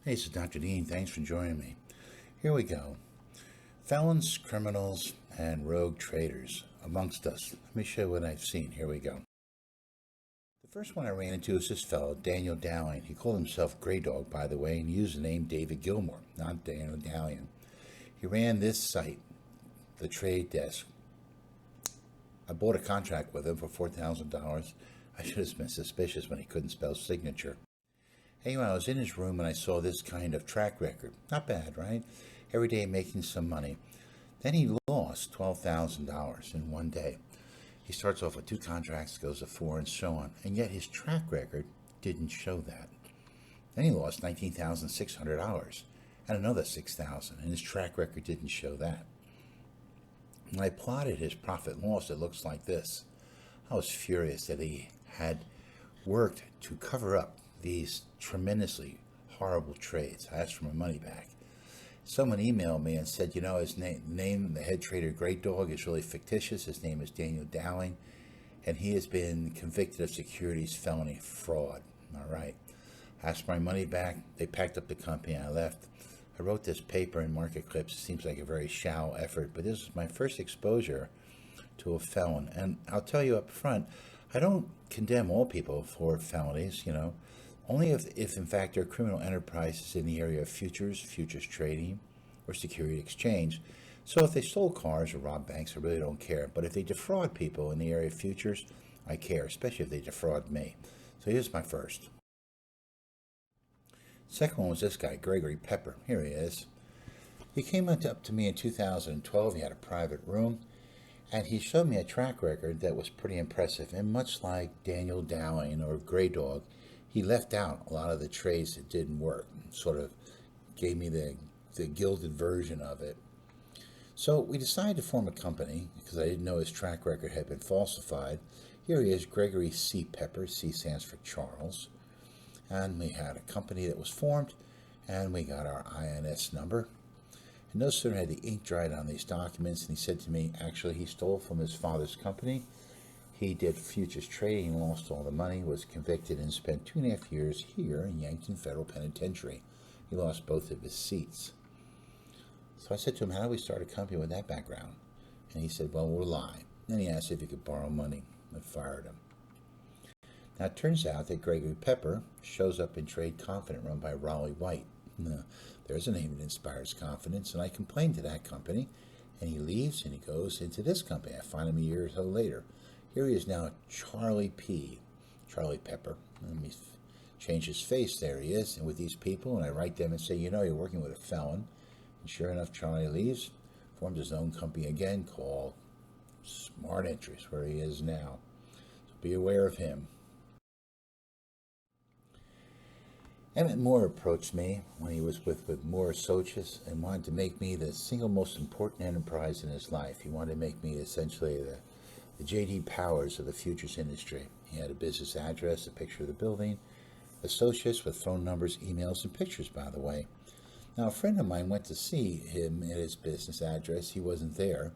Hey, this is Dr. Dean. Thanks for joining me. Here we go. Felons, criminals, and rogue traders amongst us. Let me show you what I've seen. Here we go. The first one I ran into is this fellow, Daniel Dowling. He called himself Grey Dog, by the way, and he used the name David Gilmore, not Daniel Dowling. He ran this site, the Trade Desk. I bought a contract with him for $4,000. I should have been suspicious when he couldn't spell signature. Anyway, I was in his room and I saw this kind of track record. Not bad, right? Every day making some money. Then he lost $12,000 in one day. He starts off with 2 contracts, goes to 4, and so on. And yet his track record didn't show that. Then he lost $19,600 and another $6,000, and his track record didn't show that. When I plotted his profit and loss, it looks like this. I was furious that he had worked to cover up these tremendously horrible trades. I asked for my money back. Someone emailed me and said, his name, the head trader Great Dog, is really fictitious. His name is Daniel Dowling, and he has been convicted of securities felony fraud. All right. I asked for my money back. They packed up the company and I left. I wrote this paper in Market Clips. It seems like a very shallow effort, but this was my first exposure to a felon. And I'll tell you up front, I don't condemn all people for felonies, only if in fact they're criminal enterprises in the area of futures trading, or security exchange. So if they stole cars or robbed banks, I really don't care. But if they defraud people in the area of futures, I care, especially if they defraud me. So here's my first. Second one was this guy, Gregory Pepper. Here he is. He came up to me in 2012. He had a private room, and he showed me a track record that was pretty impressive. And much like Daniel Dowling or Grey Dog, he left out a lot of the trades that didn't work, sort of gave me the gilded version of it. So we decided to form a company because I didn't know his track record had been falsified. Here he is, Gregory C. Pepper. C stands for Charles. And we had a company that was formed, and we got our INS number. And no sooner had the ink dried on these documents, and he said to me, actually, he stole from his father's company. He did futures trading, lost all the money, was convicted, and spent 2.5 years here in Yankton Federal Penitentiary. He lost both of his seats. So I said to him, how do we start a company with that background? And he said, well, we'll lie. Then he asked if he could borrow money. I fired him. Now, it turns out that Gregory Pepper shows up in Trade Confident run by Raleigh White. Now, there's a name that inspires confidence, and I complained to that company, and he leaves and he goes into this company. I find him a year or so later. Here he is now, Charlie Pepper. Let me change his face. There he is, and with these people, and I write them and say, you're working with a felon. And sure enough, Charlie leaves, forms his own company again called Smart Entries, where he is now. So be aware of him. Emmett Moore approached me when he was with Moore Associates and wanted to make me the single most important enterprise in his life. He wanted to make me essentially the J.D. Powers of the futures industry. He had a business address, a picture of the building, associates with phone numbers, emails, and pictures, by the way. Now, a friend of mine went to see him at his business address. He wasn't there.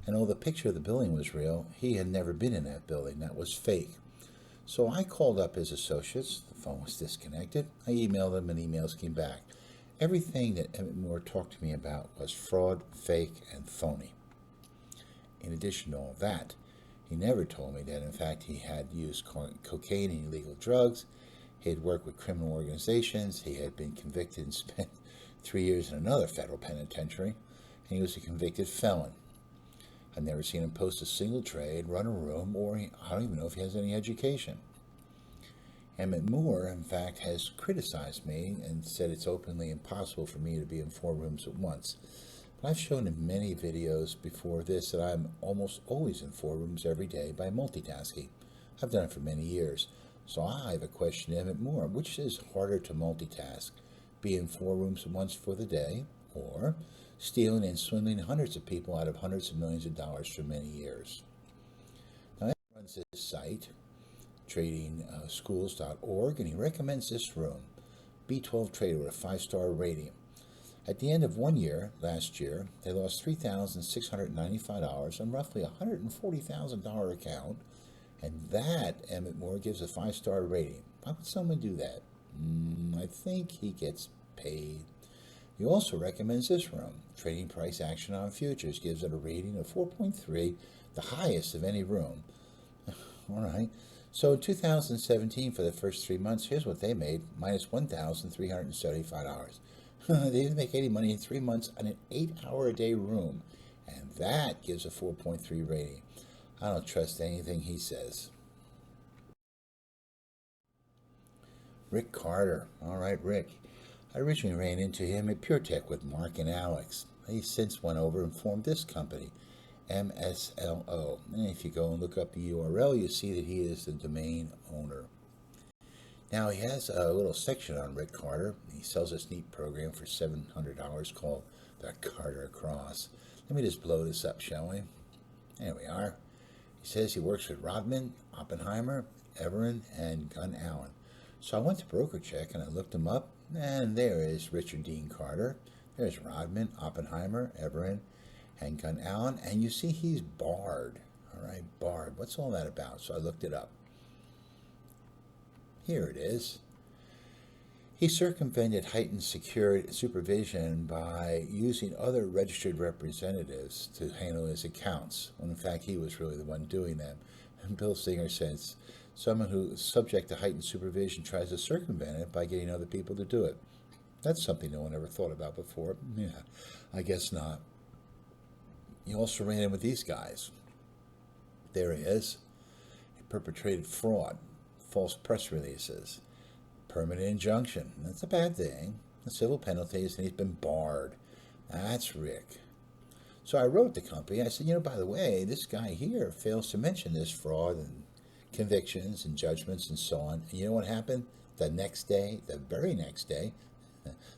And although the picture of the building was real, he had never been in that building. That was fake. So I called up his associates. The phone was disconnected. I emailed them, and emails came back. Everything that Emmett Moore talked to me about was fraud, fake, and phony. In addition to all that, he never told me that, in fact, he had used cocaine and illegal drugs. He had worked with criminal organizations. He had been convicted and spent 3 years in another federal penitentiary, and he was a convicted felon. I've never seen him post a single trade, run a room, or I don't even know if he has any education. Emmett Moore, in fact, has criticized me and said it's openly impossible for me to be in 4 rooms at once. But I've shown in many videos before this that I'm almost always in 4 rooms every day by multitasking. I've done it for many years. So I have a question to Emmett Moore. Which is harder to multitask? Be in 4 rooms at once for the day, or stealing and swindling hundreds of people out of hundreds of millions of dollars for many years? Now, he runs this site, tradingschools.org, and he recommends this room, B12 Trader with a 5-star rating. At the end of 1 year, last year, they lost $3,695 on roughly a $140,000 account, and that Emmett Moore gives a 5-star rating. Why would someone do that? I think he gets paid. He also recommends this room. Trading price action on futures gives it a rating of 4.3, the highest of any room. All right. So in 2017, for the first 3 months, here's what they made, minus $1,375. They didn't make any money in 3 months on an 8-hour-a-day room, and that gives a 4.3 rating. I don't trust anything he says. Rick Carter. All right, Rick. I originally ran into him at PureTech with Mark and Alex. He since went over and formed this company, MSLO. And if you go and look up the URL, you see that he is the domain owner. Now, he has a little section on Rick Carter. He sells this neat program for $700 called the Carter Cross. Let me just blow this up, shall we? There we are. He says he works with Rodman, Oppenheimer, Everin, and Gunn Allen. So I went to BrokerCheck and I looked him up, and there is Richard Dean Carter. There's Rodman, Oppenheimer, Everin, and Gunn Allen, and you see he's barred. All right, barred. What's all that about? So I looked it up. Here it is. He circumvented heightened supervision by using other registered representatives to handle his accounts, when in fact he was really the one doing them. And Bill Singer says, someone who is subject to heightened supervision tries to circumvent it by getting other people to do it. That's something no one ever thought about before. Yeah, I guess not. He also ran in with these guys. There he is. He perpetrated fraud, false press releases, permanent injunction. That's a bad thing. The civil penalties, and he's been barred. That's Rick. So I wrote the company. I said, by the way, this guy here fails to mention this fraud and convictions and judgments and so on. And you know what happened? The next day, the very next day,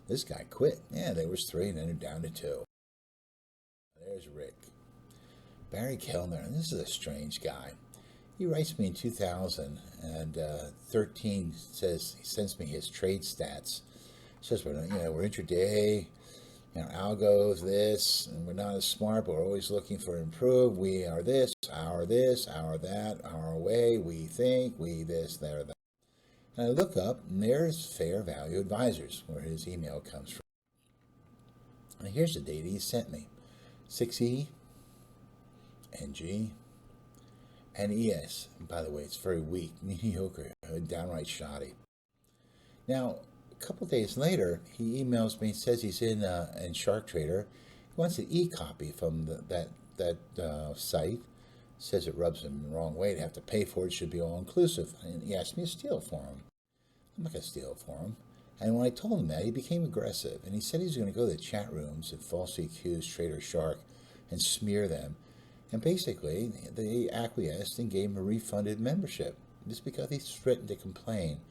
this guy quit. Yeah, there was 3, and then they're down to 2. There's Rick. Barry Kellner, and this is a strange guy. He writes me in 2013, says he sends me his trade stats. He says, we're intraday, algos, this, and we're not as smart, but we're always looking for improve. We are this, our that, our way, we think, we this, there, that. And I look up, and there's Fair Value Advisors, where his email comes from. And here's the data he sent me. 6E, NG, and ES. And by the way, it's very weak, mediocre, downright shoddy. Now, a couple days later, he emails me and says he's in Shark Trader. He wants an e-copy from that site. Says it rubs him the wrong way to have to pay for it. It should be all-inclusive. And he asked me to steal it for him. I'm not going to steal it for him. And when I told him that, he became aggressive. And he said he's going to go to the chat rooms and falsely accuse Trader Shark and smear them. And basically, they acquiesced and gave him a refunded membership. Just because he threatened to complain.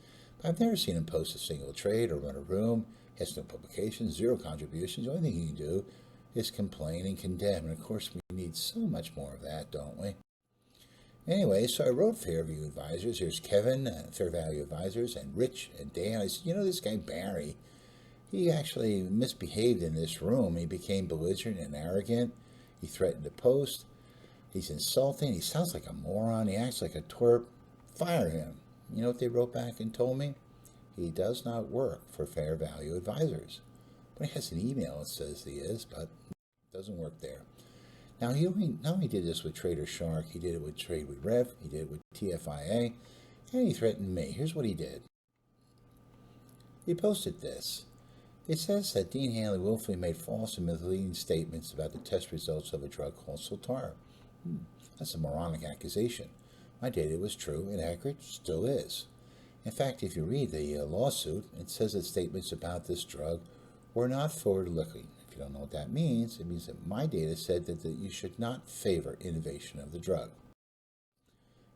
But I've never seen him post a single trade or run a room. He has no publications, 0 contributions. The only thing he can do is complain and condemn. And of course, we need so much more of that, don't we? Anyway, so I wrote Fairview Advisors. Here's Kevin, Fair Value Advisors, and Rich and Dan. I said, this guy Barry, he actually misbehaved in this room. He became belligerent and arrogant. He threatened to post. He's insulting. He sounds like a moron. He acts like a twerp. Fire him. You know what they wrote back and told me? He does not work for Fair Value Advisors. But he has an email that says he is, but it doesn't work there. Now, he not only did this with Trader Shark, he did it with Trade with Rev, he did it with TFIA, and he threatened me. Here's what he did. He posted this. It says that Dean Handley willfully made false and misleading statements about the test results of a drug called Soltara. That's a moronic accusation. My data was true and accurate, still is. In fact, if you read the lawsuit, it says that statements about this drug were not forward-looking. If you don't know what that means, it means that my data said that you should not favor innovation of the drug.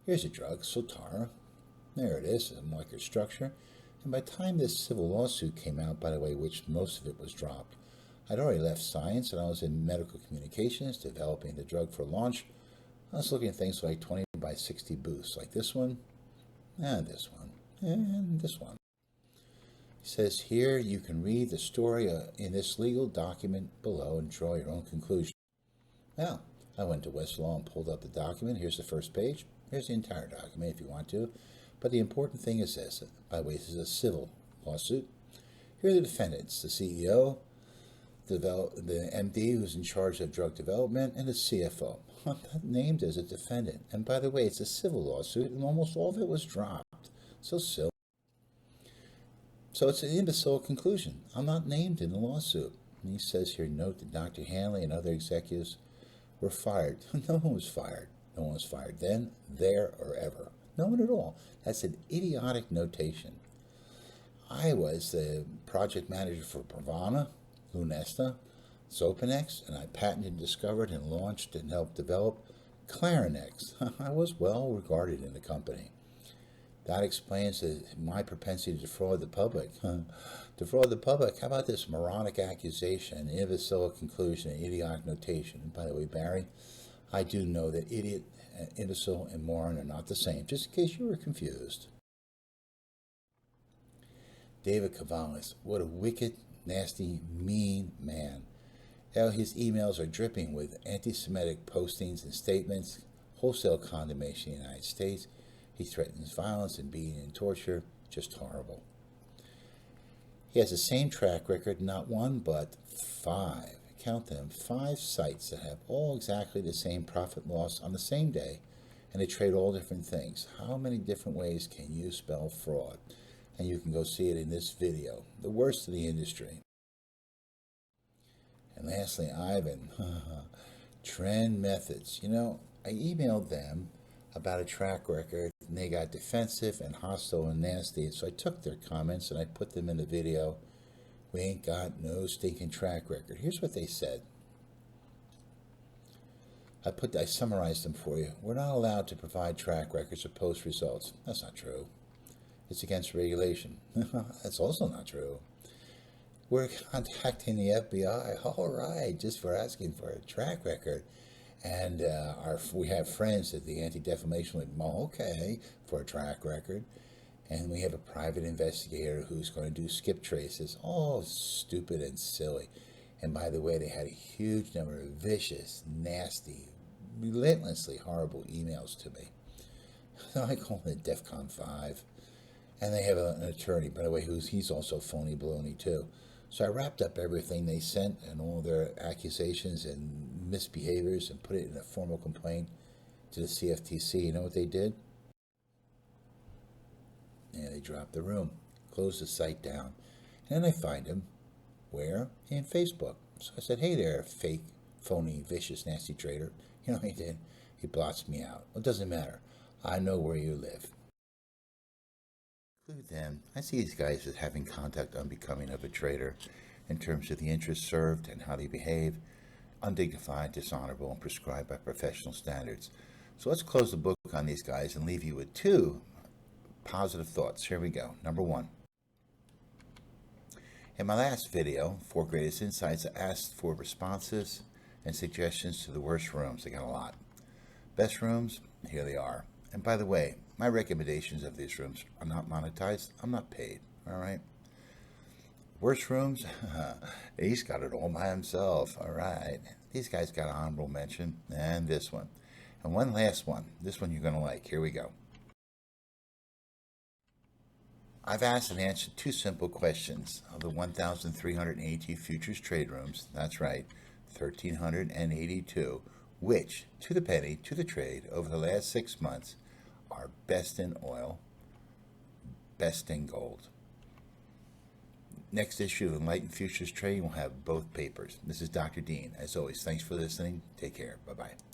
Here's a drug, Soltara. There it is, a molecular structure. And by the time this civil lawsuit came out, by the way, which most of it was dropped, I'd already left science and I was in medical communications, developing the drug for launch. I was looking at things like 20 by 60 booths, like this one, and this one, and this one. It says here you can read the story in this legal document below and draw your own conclusion. Well, I went to Westlaw and pulled up the document. Here's the first page. Here's the entire document if you want to. But the important thing is this. By the way, this is a civil lawsuit. Here are the defendants: the CEO, the MD who's in charge of drug development, and the CFO. I'm not named as a defendant. And by the way, it's a civil lawsuit, and almost all of it was dropped. So silly. So it's an imbecile conclusion. I'm not named in the lawsuit. And he says here, note that Dr. Handley and other executives were fired. No one was fired. No one was fired then, there, or ever. No one at all. That's an idiotic notation. I was the project manager for Pravana, Lunesta, Xopanex, and I patented, discovered, and launched and helped develop Clarinex. I was well regarded in the company. That explains my propensity to defraud the public. Defraud the public? How about this moronic accusation, imbecile conclusion, and idiotic notation? And by the way, Barry, I do know that idiot, imbecile, and moron are not the same, just in case you were confused. David Caballus, what a wicked, nasty, mean man. Now his emails are dripping with anti-Semitic postings and statements, wholesale condemnation in the United States. He threatens violence and beating and torture. Just horrible. He has the same track record, not one, but 5. Count them, 5 sites that have all exactly the same profit loss on the same day, and they trade all different things. How many different ways can you spell fraud? And you can go see it in this video. The worst of the industry. And lastly, Ivan. Trend methods. You know, I emailed them about a track record, and they got defensive and hostile and nasty. So I took their comments and I put them in the video. We ain't got no stinking track record. Here's what they said. I summarized them for you. We're not allowed to provide track records or post results. That's not true. It's against regulation. That's also not true. We're contacting the FBI. All right, just for asking for a track record. And we have friends at the Anti-Defamation League. Okay, for a track record. And we have a private investigator who's going to do skip traces. All stupid and silly. And by the way, they had a huge number of vicious, nasty, relentlessly horrible emails to me. So I call it DEFCON 5. And they have an attorney, by the way, he's also phony baloney too. So I wrapped up everything they sent and all their accusations and misbehaviors and put it in a formal complaint to the CFTC. You know what they did? Yeah, they dropped the room, closed the site down. And then I find him, where? In Facebook. So I said, hey there, fake, phony, vicious, nasty traitor. You know what he did? He blots me out. Well, it doesn't matter. I know where you live. Include them. I see these guys as having conduct unbecoming of a traitor in terms of the interests served and how they behave, undignified, dishonorable, and prescribed by professional standards. So let's close the book on these guys and leave you with 2 positive thoughts. Here we go. Number 1. In my last video, 4 Greatest Insights, I asked for responses and suggestions to the worst rooms. I got a lot. Best rooms, here they are. And by the way, my recommendations of these rooms are not monetized. I'm not paid, all right? Worst rooms, he's got it all by himself, all right? These guys got honorable mention, and this one. And one last one. This one you're going to like. Here we go. I've asked and answered 2 simple questions of the 1,382 futures trade rooms. That's right, 1,382, which, to the penny, to the trade, over the last 6 months, are best in oil, best in gold. Next issue of Enlightened Futures Trading will have both papers. This is Dr. Dean. As always, thanks for listening. Take care. Bye-bye.